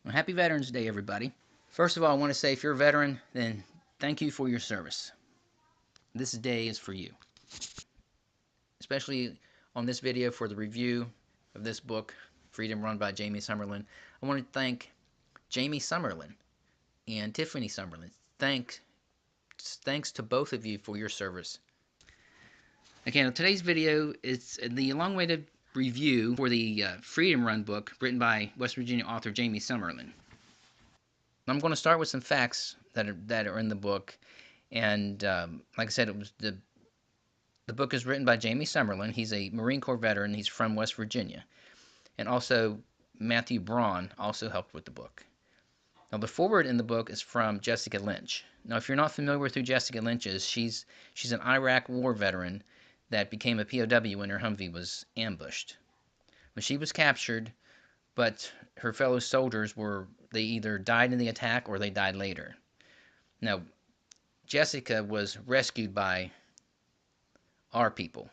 Well, happy Veterans Day, everybody. First of all, I want to say if you're a veteran, then thank you for your service. This day is for you. Especially on this video for the review of this book, Freedom Run by Jamie Summerlin. I want to thank Jamie Summerlin and Tiffany Summerlin. Thanks to both of you for your service. Okay, now today's video is the long-awaited review for the Freedom Run book written by West Virginia author Jamie Summerlin. I'm going to start with some facts that are in the book, and like I said, the book is written by Jamie Summerlin. He's a Marine Corps veteran. He's from West Virginia, and also Matthew Braun also helped with the book. Now, the foreword in the book is from Jessica Lynch. Now, if you're not familiar with who Jessica Lynch is, she's an Iraq War veteran that became a POW when her Humvee was ambushed. When she was captured, but her fellow soldiers they either died in the attack or they died later. Now, Jessica was rescued by our people.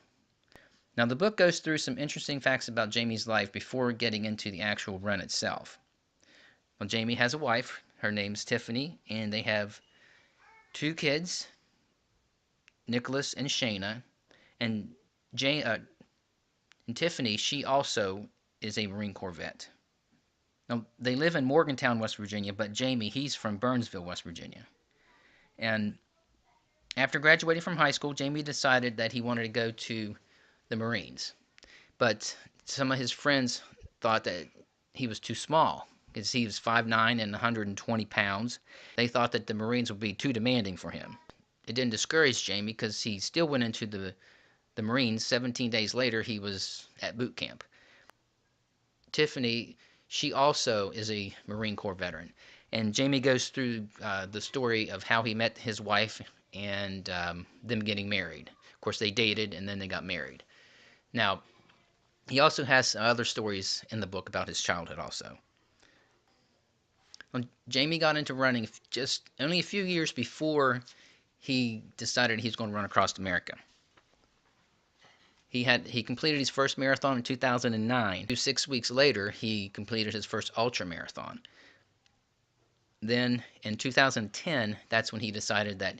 Now, the book goes through some interesting facts about Jamie's life before getting into the actual run itself. Well, Jamie has a wife. Her name's Tiffany, and they have two kids, Nicholas and Shayna. And Tiffany, she also is a Marine Corps vet. Now, they live in Morgantown, West Virginia, but Jamie, he's from Burnsville, West Virginia. And after graduating from high school, Jamie decided that he wanted to go to the Marines. But some of his friends thought that he was too small because he was 5'9" and 120 pounds. They thought that the Marines would be too demanding for him. It didn't discourage Jamie because he still went into the Marines. 17 days later, he was at boot camp. Tiffany, she also is a Marine Corps veteran. And Jamie goes through the story of how he met his wife and them getting married. Of course, they dated and then they got married. Now, he also has other stories in the book about his childhood also. Well, Jamie got into running just only a few years before he decided he was going to run across America. He completed his first marathon in 2009. 6 weeks later, he completed his first ultra marathon. Then in 2010, that's when he decided that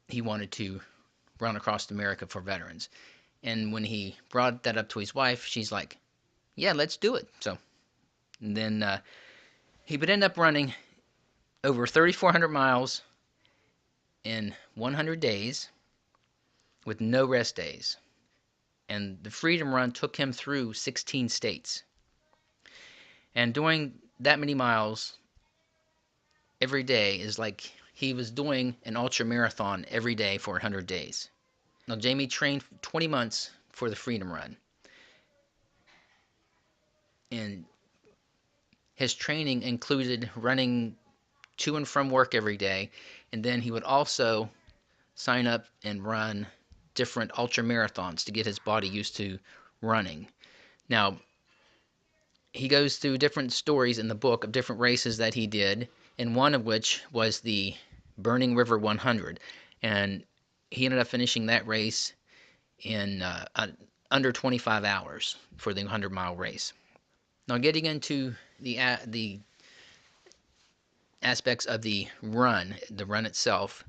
he wanted to run across America for veterans. And when he brought that up to his wife, she's like, yeah, let's do it. So and then he would end up running over 3,400 miles in 100 days with no rest days. And the Freedom Run took him through 16 states. And doing that many miles every day is like he was doing an ultra marathon every day for 100 days. Now, Jamie trained 20 months for the Freedom Run. And his training included running to and from work every day. And then he would also sign up and run different ultra marathons to get his body used to running. Now, he goes through different stories in the book of different races that he did, and one of which was the Burning River 100. And he ended up finishing that race in under 25 hours for the 100-mile race. Now, getting into the aspects of the run itself,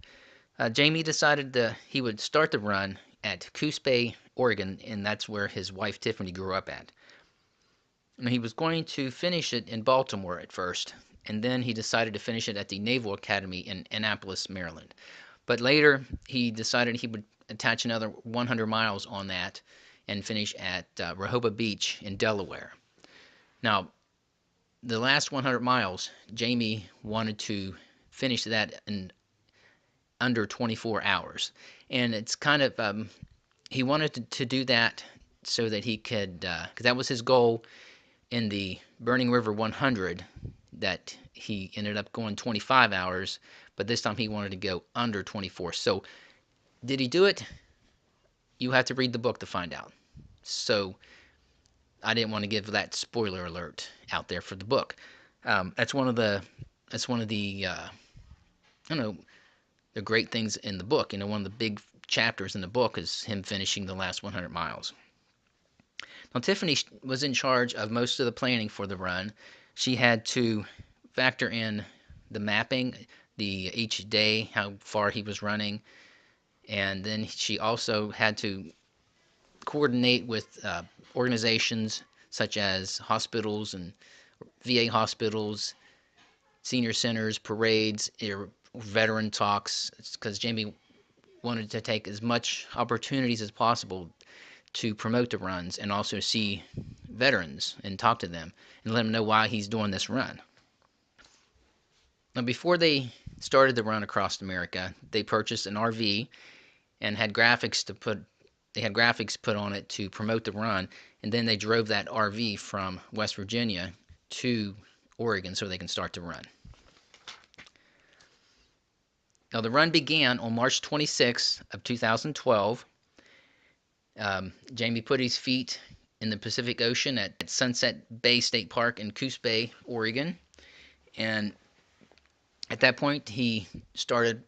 Jamie decided that he would start the run at Coos Bay, Oregon, and that's where his wife Tiffany grew up at. And he was going to finish it in Baltimore at first, and then he decided to finish it at the Naval Academy in Annapolis, Maryland. But later, he decided he would attach another 100 miles on that and finish at Rehoboth Beach in Delaware. Now, the last 100 miles, Jamie wanted to finish that in under 24 hours. And it's kind of, he wanted to do that so that he could, because that was his goal in the Burning River 100, that he ended up going 25 hours, but this time he wanted to go under 24. So, did he do it? You have to read the book to find out. So, I didn't want to give that spoiler alert out there for the book. That's one of the the great things in the book. One of the big chapters in the book is him finishing the last 100 miles. Now, Tiffany was in charge of most of the planning for the run. She had to factor in the mapping, the each day, how far he was running, and then she also had to coordinate with organizations such as hospitals and VA hospitals, senior centers, parades, veteran talks, because Jamie wanted to take as much opportunities as possible to promote the runs and also see veterans and talk to them and let them know why he's doing this run. Now, before they started the run across America, they purchased an RV and had graphics to put. They had graphics put on it to promote the run, and then they drove that RV from West Virginia to Oregon so they can start the run. Now, the run began on March 26th of 2012. Jamie put his feet in the Pacific Ocean at Sunset Bay State Park in Coos Bay, Oregon, and at that point he started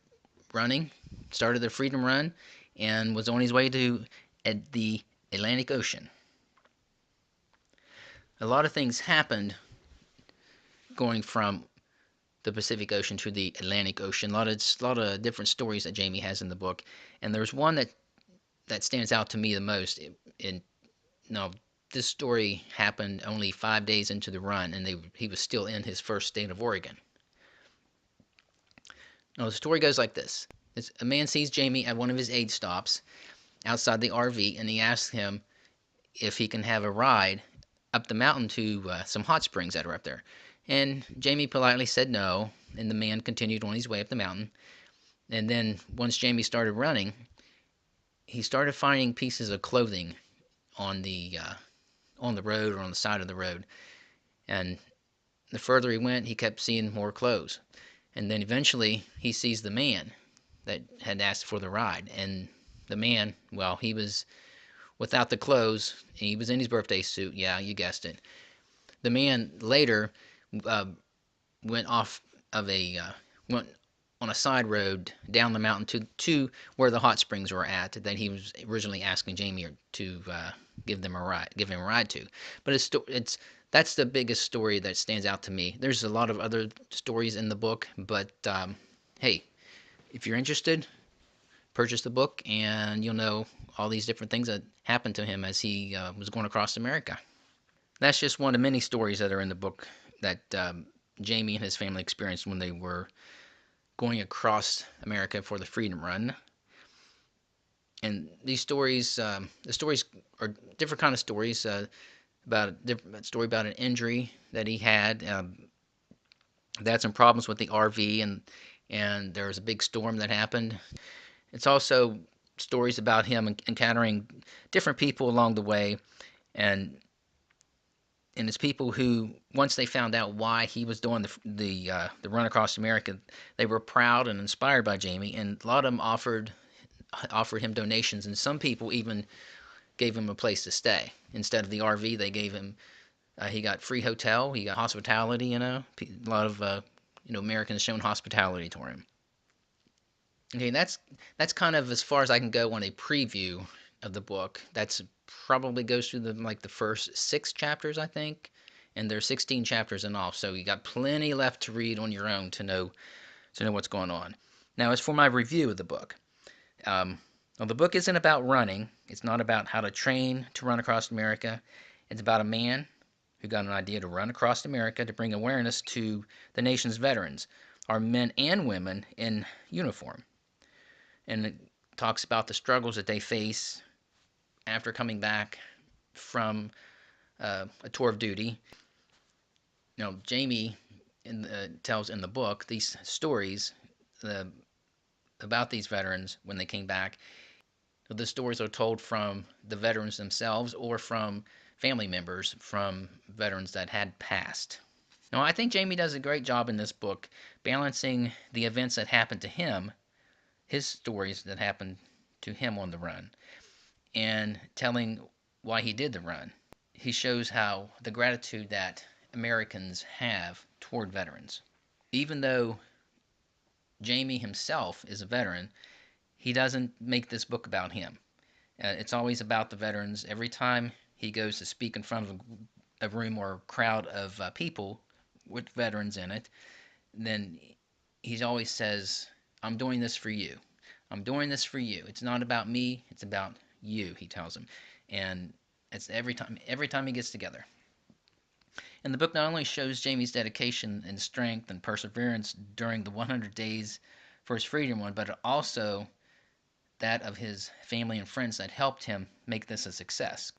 running, started the Freedom Run, and was on his way to the Atlantic Ocean. A lot of things happened going from the Pacific Ocean to the Atlantic Ocean. A lot of different stories that Jamie has in the book, and there's one that stands out to me the most. No, this story happened only 5 days into the run, and he was still in his first state of Oregon. Now, the story goes like this. A man sees Jamie at one of his aid stops outside the RV, and he asks him if he can have a ride up the mountain to some hot springs that are up there. And Jamie politely said no, and the man continued on his way up the mountain. And then once Jamie started running, he started finding pieces of clothing on the road or on the side of the road. And the further he went, he kept seeing more clothes. And then eventually he sees the man that had asked for the ride. And the man, well, he was without the clothes, and he was in his birthday suit. Yeah, you guessed it. The man later uh, went off of went on a side road down the mountain to where the hot springs were at that he was originally asking Jamie to give him a ride to. But that's the biggest story that stands out to me. There's a lot of other stories in the book, but hey, if you're interested, purchase the book and you'll know all these different things that happened to him as he was going across America. That's just one of many stories that are in the book that Jamie and his family experienced when they were going across America for the Freedom Run. And these stories, the stories are different kind of stories. About a story about an injury that he had. They had some problems with the RV, and there was a big storm that happened. It's also stories about him encountering different people along the way, and it's people who, once they found out why he was doing the run across America, they were proud and inspired by Jamie, and a lot of them offered him donations, and some people even gave him a place to stay instead of the RV. They gave him he got free hotel, he got hospitality. A lot of Americans shown hospitality to him. Okay, that's kind of as far as I can go on a preview of the book. That's probably goes through the first 6 chapters, I think, and there's 16 chapters in all. So you got plenty left to read on your own to know what's going on. Now, as for my review of the book, well, the book isn't about running. It's not about how to train to run across America. It's about a man who got an idea to run across America to bring awareness to the nation's veterans, our men and women in uniform. And it talks about the struggles that they face after coming back from a tour of duty. Jamie tells in the book these stories about these veterans when they came back. The stories are told from the veterans themselves or from family members from veterans that had passed. Now, I think Jamie does a great job in this book balancing the events that happened to him, his stories that happened to him on the run, and telling why he did the run. He shows how the gratitude that Americans have toward veterans. Even though Jamie himself is a veteran, he doesn't make this book about him. It's always about the veterans. Every time he goes to speak in front of a room or crowd of people with veterans in it, then he always says, "I'm doing this for you. I'm doing this for you. It's not about me. It's about you," he tells him, and it's every time he gets together. And the book not only shows Jamie's dedication and strength and perseverance during the 100 days for his freedom run, but also that of his family and friends that helped him make this a success.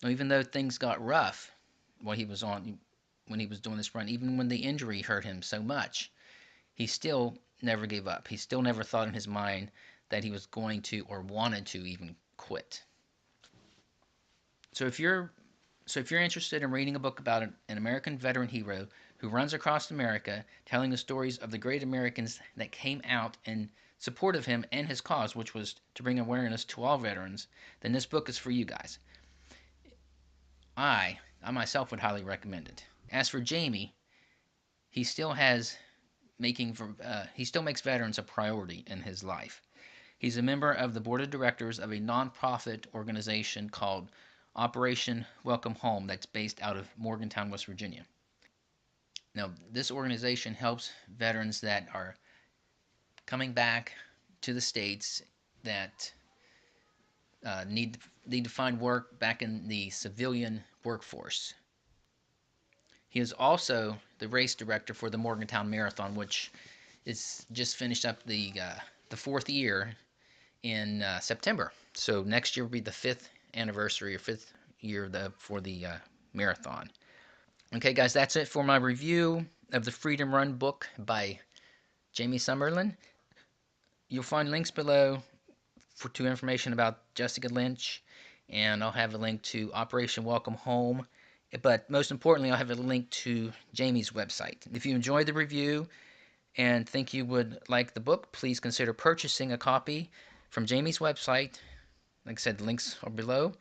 Now, even though things got rough while he was on when he was doing this run, even when the injury hurt him so much, he still never gave up. He still never thought in his mind that he was going to or wanted to even quit. So if you're interested in reading a book about an American veteran hero who runs across America telling the stories of the great Americans that came out in support of him and his cause, which was to bring awareness to all veterans, then this book is for you guys. I myself would highly recommend it. As for Jamie, he still he still makes veterans a priority in his life. He's a member of the board of directors of a nonprofit organization called Operation Welcome Home that's based out of Morgantown, West Virginia. Now, this organization helps veterans that are coming back to the States that need to find work back in the civilian workforce. He is also the race director for the Morgantown Marathon, which is just finished up the fourth year in September. So next year will be the fifth anniversary or fifth year for the marathon. Okay, guys, that's it for my review of the Freedom Run book by Jamie Summerlin. You'll find links below to information about Jessica Lynch, and I'll have a link to Operation Welcome Home. But most importantly, I'll have a link to Jamie's website. If you enjoyed the review and think you would like the book, please consider purchasing a copy from Jamie's website. Like I said, the links are below.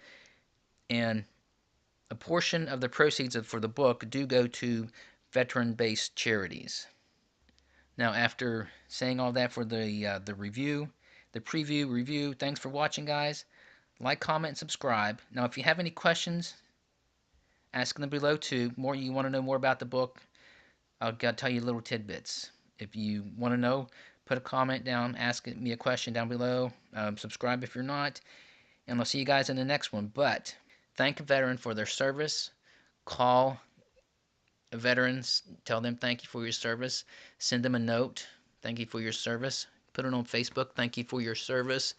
And a portion of the proceeds for the book do go to veteran-based charities. Now, after saying all that for the review, the preview review, thanks for watching, guys. Like, comment, and subscribe. Now, if you have any questions, ask them below too. You want to know more about the book, I'll tell you little tidbits. If you want to know, put a comment down, ask me a question down below. Subscribe if you're not, and I'll see you guys in the next one. But thank a veteran for their service. Call veterans, tell them thank you for your service. Send them a note, thank you for your service. Put it on Facebook, thank you for your service.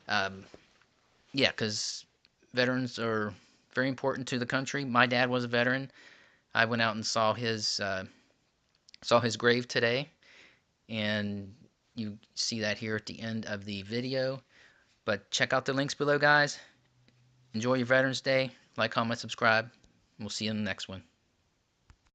Yeah, because veterans are very important to the country. My dad was a veteran. I went out and saw his grave today, and you see that here at the end of the video. But check out the links below, guys. Enjoy your Veterans Day. Like, comment, subscribe. We'll see you in the next one.